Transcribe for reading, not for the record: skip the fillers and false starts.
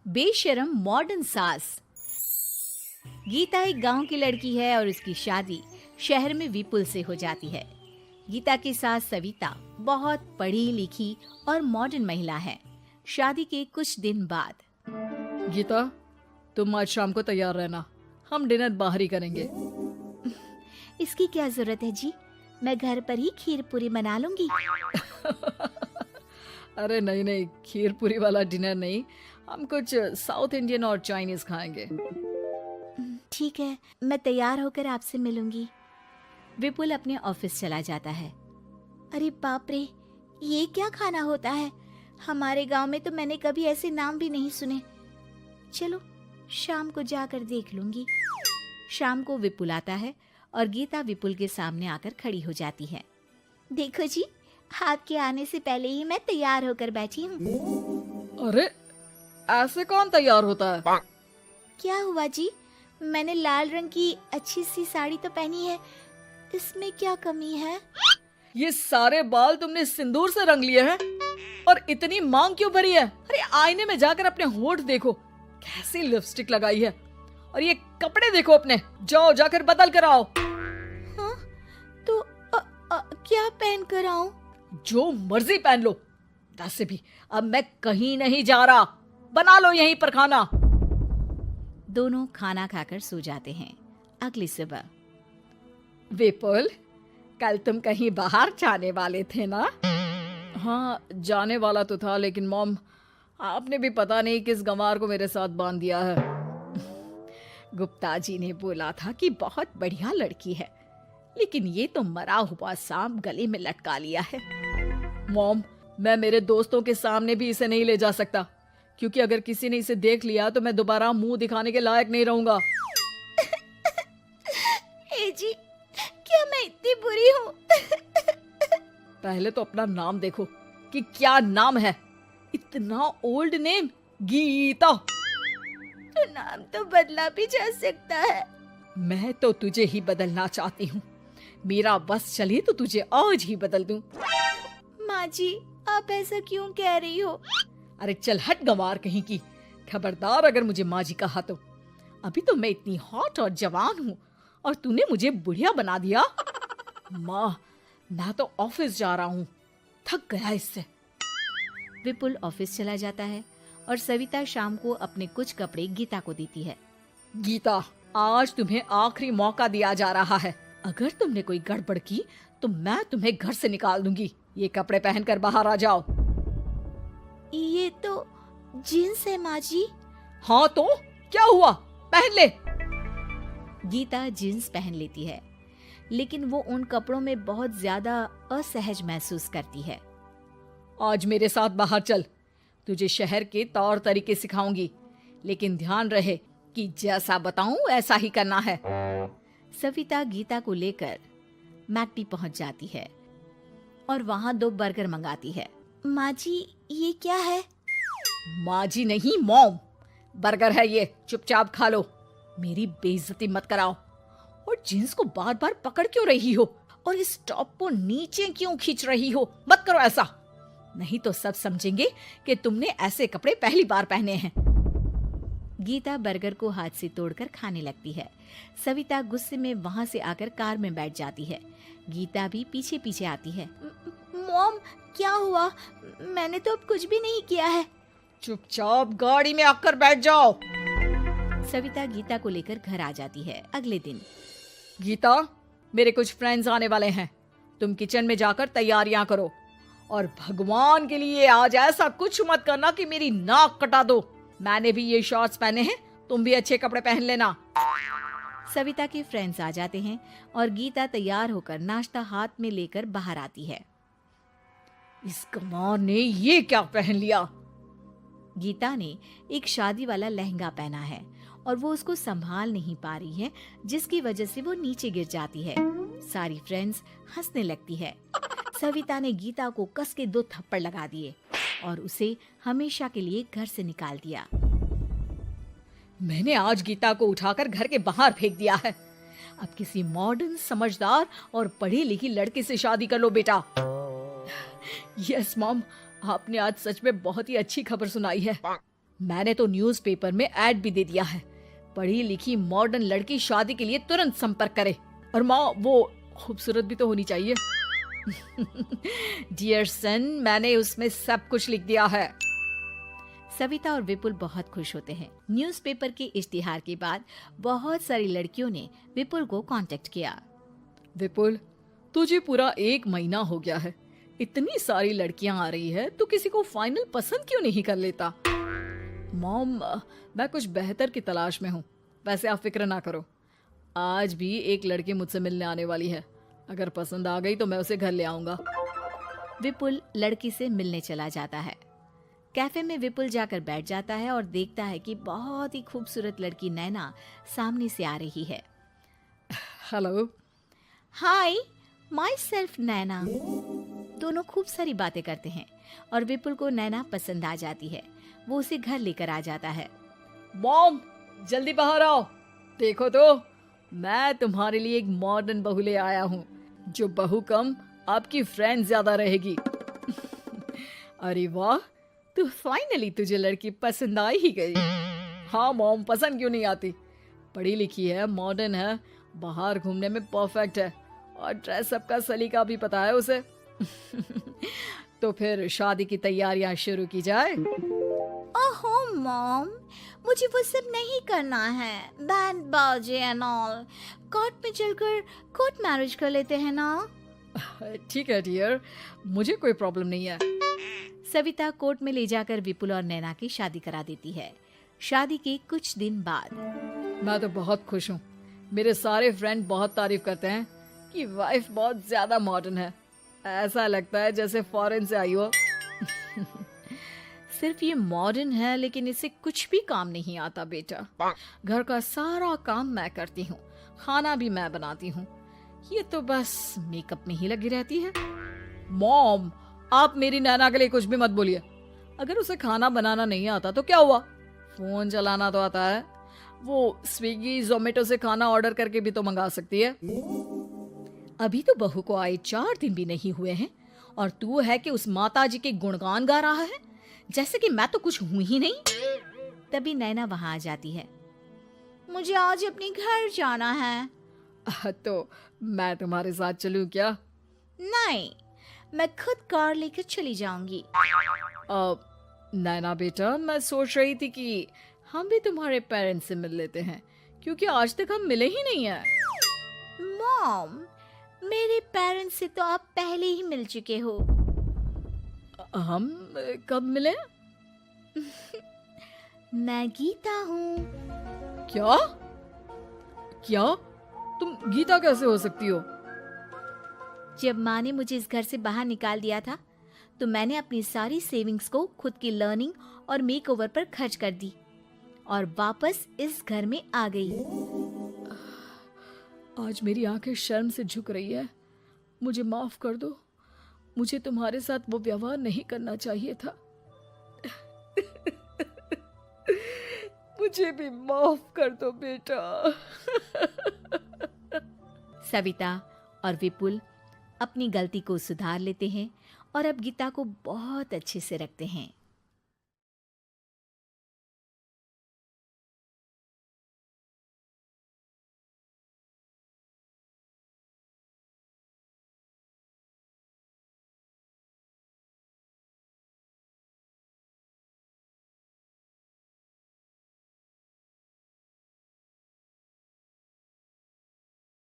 बेशरम मॉडर्न सास। गीता एक गांव की लड़की है और उसकी शादी शहर में विपुल से हो जाती है। गीता की सास सविता बहुत पढ़ी लिखी और मॉडर्न महिला है। शादी के कुछ दिन बाद गीता, तुम आज शाम को तैयार रहना, हम डिनर बाहर ही करेंगे। इसकी क्या जरूरत है जी, मैं घर पर ही खीर पूरी बना लूंगी। अरे नहीं नहीं, खीर पूरी वाला डिनर नहीं, हम कुछ साउथ इंडियन और चाइनीज खाएंगे। ठीक है, मैं तैयार होकर आपसे मिलूंगी। विपुल अपने ऑफिस चला जाता है। अरे बाप रे, ये क्या खाना होता है? हमारे गांव में तो मैंने कभी ऐसे नाम भी नहीं सुने। चलो शाम को जाकर देख लूंगी। शाम को विपुल आता है और गीता विपुल के सामने आकर खड़ी हो जाती है। देखो जी, आपके आने से पहले ही मैं तैयार होकर बैठी हूँ। अरे ऐसे कौन तैयार होता है? क्या हुआ जी? मैंने लाल रंग की अच्छी सी साड़ी तो पहनी है, इसमें क्या कमी है? ये सारे बाल तुमने सिंदूर से रंग लिए हैं और इतनी मांग क्यों भरी है? अरे आईने में जाकर अपने होंठ देखो, कैसी लिपस्टिक लगाई है। और ये कपड़े देखो अपने, जाओ जाकर बदल कर आओ। हाँ? तो क्या पहन कर आऊं? जो मर्जी पहन लो। वैसे भी अब मैं कहीं नहीं जा रहा, बना लो यहीं पर खाना। दोनों खाना खाकर सो जाते हैं। अगली सुबह विपुल, कल तुम कहीं बाहर जाने वाले थे ना? हाँ, जाने वाला तो था, लेकिन मॉम आपने भी पता नहीं किस गंवार को मेरे साथ बांध दिया है। गुप्ता जी ने बोला था कि बहुत बढ़िया लड़की है, लेकिन ये तो मरा हुआ सांप गले में लटका लिया है। मॉम, मैं मेरे दोस्तों के सामने भी इसे नहीं ले जा सकता, क्योंकि अगर किसी ने इसे देख लिया तो मैं दोबारा मुंह दिखाने के लायक नहीं रहूंगा। ए जी, क्या मैं इतनी बुरी हूँ? पहले तो अपना नाम देखो कि क्या नाम है। इतना ओल्ड नेम, गीता। तो नाम तो बदला भी जा सकता है। मैं तो तुझे ही बदलना चाहती हूँ। मेरा बस चले तो तुझे आज ही बदल दूं। माँ जी, आप ऐसा क्यों कह रही हो? अरे चल हट गंवार कहीं की। खबरदार अगर मुझे माँ जी कहा तो। अभी तो मैं इतनी हॉट और जवान हूँ और तूने मुझे बुढ़िया बना दिया। माँ, मैं तो ऑफिस जा रहा हूँ, थक गया इससे। विपुल ऑफिस चला जाता है और सविता शाम को अपने कुछ कपड़े गीता को देती है। गीता, आज तुम्हें आखिरी मौका दिया जा रहा है। अगर तुमने कोई गड़बड़ की तो मैं तुम्हें घर से निकाल दूंगी। ये कपड़े पहनकर बाहर आ जाओ। ये तो जींस है माँ जी। हाँ तो क्या हुआ, पहन ले। गीता जींस पहन लेती है, लेकिन वो उन कपड़ों में बहुत ज्यादा असहज महसूस करती है। आज मेरे साथ बाहर चल, तुझे शहर के तौर तरीके सिखाऊंगी, लेकिन ध्यान रहे कि जैसा बताऊं ऐसा ही करना है। सविता गीता को लेकर मैकडी पहुंच जाती है और वहां 2 बर्गर मंगाती है। माँ जी, ये क्या है? माँ जी नहीं मॉम, बर्गर है ये, चुपचाप खा लो। मेरी बेइज्जती मत कराओ। और जींस को बार बार पकड़ क्यों रही हो और इस टॉप को नीचे क्यों खींच रही हो? मत करो ऐसा, नहीं तो सब समझेंगे कि तुमने ऐसे कपड़े पहली बार पहने हैं। गीता बर्गर को हाथ से तोड़कर खाने लगती है। सविता गुस्से में वहां से आकर कार में बैठ जाती है। गीता भी पीछे पीछे आती है। मॉम, क्या हुआ? मैंने तो अब कुछ भी नहीं किया है। चुपचाप गाड़ी में आकर बैठ जाओ। सविता गीता को लेकर घर आ जाती है। अगले दिन गीता, मेरे कुछ फ्रेंड्स आने वाले हैं, तुम किचन में जाकर तैयारियां करो। और भगवान के लिए आज ऐसा कुछ मत करना कि मेरी नाक कटा दो। मैंने भी ये शॉर्ट्स पहने हैं, तुम भी अच्छे कपड़े पहन लेना। सविता के फ्रेंड्स आ जाते हैं और गीता तैयार होकर नाश्ता हाथ में लेकर बाहर आती है। इस गंवार ने ये क्या पहन लिया? गीता ने एक शादी वाला लहंगा पहना है और वो उसको संभाल नहीं पा रही है, जिसकी वजह से वो नीचे गिर जाती है। सारी फ्रेंड्स हंसने लगती है। सविता ने गीता को कस के 2 थप्पड़ लगा दिए और उसे हमेशा के लिए घर से निकाल दिया। मैंने आज गीता को उठाकर घर के बाहर फेंक दिया है। अब किसी मॉडर्न, समझदार और पढ़ी लिखी लड़के से शादी कर लो बेटा। यस मॉम, आपने आज सच में बहुत ही अच्छी खबर सुनाई है। मैंने तो न्यूज़पेपर में ऐड भी दे दिया है, पढ़ी लिखी मॉडर्न लड़की शादी के लिए तुरंत संपर्क करे। और माँ, वो खूबसूरत भी तो होनी चाहिए। डियर सन, मैंने उसमें सब कुछ लिख दिया है। सविता और विपुल बहुत खुश होते हैं। न्यूज़पेपर के इश्तिहार के बाद बहुत सारी लड़कियों ने विपुल को कांटेक्ट किया। विपुल, तुझे पूरा 1 महीना हो गया है, इतनी सारी लड़कियां आ रही है, तू किसी को फाइनल पसंद क्यों नहीं कर लेता? मॉम, मैं कुछ बेहतर की तलाश में हूँ। वैसे आप फिक्र ना करो, आज भी एक लड़की मुझसे मिलने आने वाली है। अगर पसंद आ गई तो मैं उसे घर ले आऊंगा। विपुल लड़की से मिलने चला जाता है। कैफे में विपुल जाकर बैठ जाता है और देखता है कि बहुत ही खूबसूरत लड़की नैना सामने से आ रही है। हेलो। हाय, माई सेल्फ नैना। दोनों खूब सारी बातें करते हैं और विपुल को नैना पसंद आ जाती है। वो उसे घर लेकर आ जाता है। मॉम, जल्दी बाहर आओ, देखो तो मैं तुम्हारे लिए एक मॉडर्न बहू ले आया हूँ, जो बहू कम आपकी फ्रेंड ज्यादा रहेगी। अरे वाह, तो फाइनली तुझे लड़की पसंद आ ही गई। हाँ मॉम, पसंद क्यों नहीं आती? पढ़ी लिखी है, मॉडर्न है, बाहर घूमने में परफेक्ट है और ड्रेसअप का सलीका भी पता है उसे। तो फिर शादी की तैयारियां शुरू की जाए। ओहो मॉम, मुझे वो सब नहीं करना है। बैंड बाजे एंड ऑल। कोर्ट में चलकर कोर्ट मैरिज कर लेते हैं ना। ठीक है डियर, मुझे कोई प्रॉब्लम नहीं है। सविता कोर्ट में ले जाकर विपुल और नैना की शादी करा देती है। शादी के कुछ दिन बाद मैं तो बहुत खुश हूँ। मेरे सारे फ्रेंड बहुत तारीफ करते हैं कि वाइफ बहुत ज्यादा मॉडर्न है। ऐसा लगता है जैसे फॉरेन से आई हो। सिर्फ ये मॉडर्न है, लेकिन इसे कुछ भी काम नहीं आता बेटा। घर का सारा काम मैं करती हूँ, खाना भी मैं बनाती हूँ। ये तो बस मेकअप में ही लगी रहती है। मॉम, आप मेरी नैना के लिए कुछ भी मत बोलिए। अगर उसे खाना बनाना नहीं आता तो क्या हुआ, फोन चलाना तो आता है। वो स्विगी जोमेटो से खाना ऑर्डर करके भी तो मंगा सकती है। अभी तो बहू को आए 4 दिन भी नहीं हुए हैं और तू है कि उस माता जी के गुणगान गा रहा है, जैसे कि मैं तो कुछ हूं ही नहीं। तभी नैना वहां आ जाती है। मुझे आज अपने घर जाना है। तो मैं तुम्हारे साथ चलूं क्या? नहीं, मैं खुद कार लेकर चली जाऊंगी। नैना बेटा, मैं सोच रही थी कि हम भी तुम्हारे पेरेंट्स से मिल लेते हैं, क्योंकि आज तक हम मिले ही नहीं हैं। मॉम, मेरे पेरेंट्स से तो आप पहले ही मिल चुके हो। हम कब मिले? मैं गीता हूँ। क्या? क्या? तुम गीता कैसे हो सकती हो? जब माँ ने मुझे इस घर से बाहर निकाल दिया था, तो मैंने अपनी सारी सेविंग्स को खुद की लर्निंग और मेकओवर पर खर्च कर दी और वापस इस घर में आ गई। आज मेरी आंखें शर्म से झुक रही है। मुझे माफ कर दो, मुझे तुम्हारे साथ वो व्यवहार नहीं करना चाहिए था। मुझे भी माफ कर दो बेटा। सविता और विपुल अपनी गलती को सुधार लेते हैं और अब गीता को बहुत अच्छे से रखते हैं।